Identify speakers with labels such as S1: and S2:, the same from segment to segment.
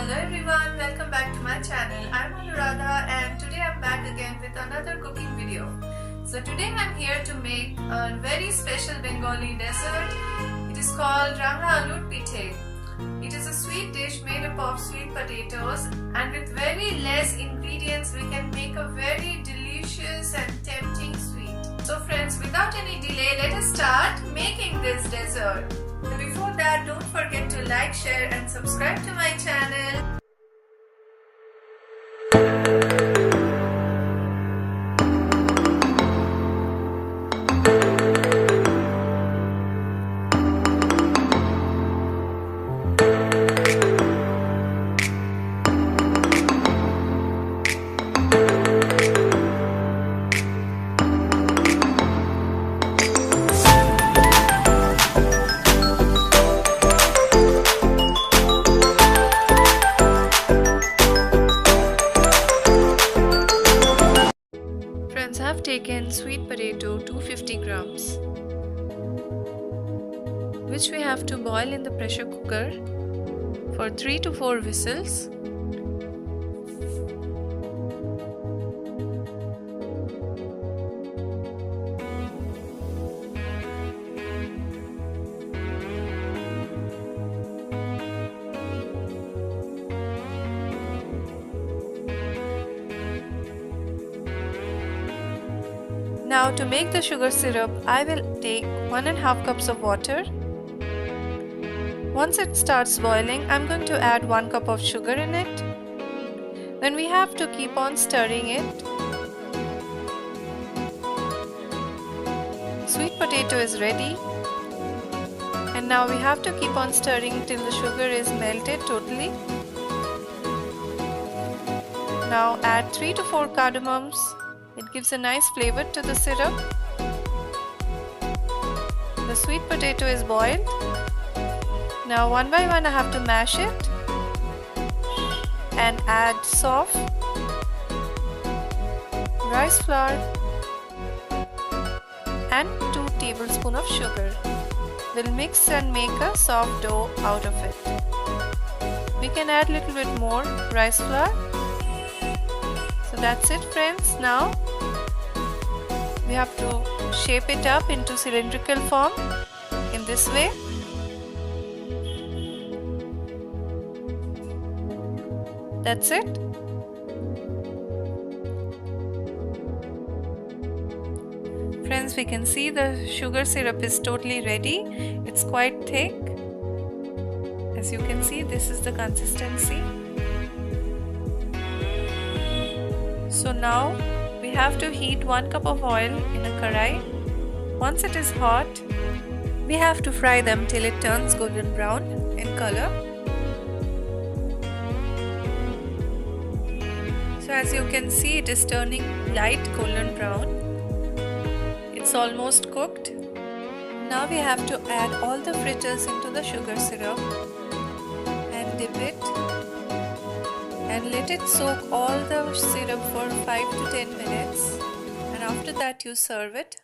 S1: Hello everyone, welcome back to my channel. I'm Anuradha and today I'm back again with another cooking video. So today I'm here to make a very special Bengali dessert. It is called Ranga Alur Pitha. It is a sweet dish made up of sweet potatoes, and with very less ingredients we can make a very delicious and tempting sweet. So friends, without any delay, let us start making this dessert. Before that, don't forget to like, share and subscribe to my channel. I have taken sweet potato 250 grams, which we have to boil in the pressure cooker for 3 to 4 whistles. Now to make the sugar syrup, I will take 1.5 cups of water. Once it starts boiling, I'm going to add 1 cup of sugar in it. Then we have to keep on stirring it. Sweet potato is ready. And now we have to keep on stirring till the sugar is melted totally. Now add 3 to 4 cardamoms. It gives a nice flavor to the syrup. The sweet potato is boiled. Now one by one I have to mash it and add saunf, rice flour and 2 tablespoons of sugar. We'll mix and make a soft dough out of it. We can add a little bit more rice flour. So that's it friends. Now we have to shape it up into cylindrical form in this way. That's it. Friends, we can see the sugar syrup is totally ready. It's quite thick. As you can see, this is the consistency. So now we have to heat 1 cup of oil in a karai. Once it is hot, we have to fry them till it turns golden brown in color. So as you can see, it is turning light golden brown. It's almost cooked. Now we have to add all the fritters into the sugar syrup and dip it. And let it soak all the syrup for 5 to 10 minutes, and after that you serve it.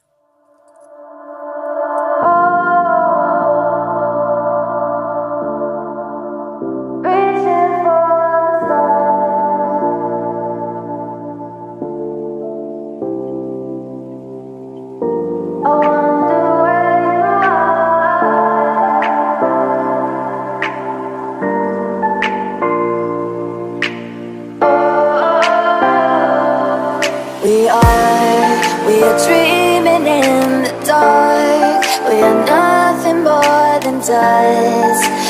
S2: We are dreaming in the dark. We are nothing more than dust.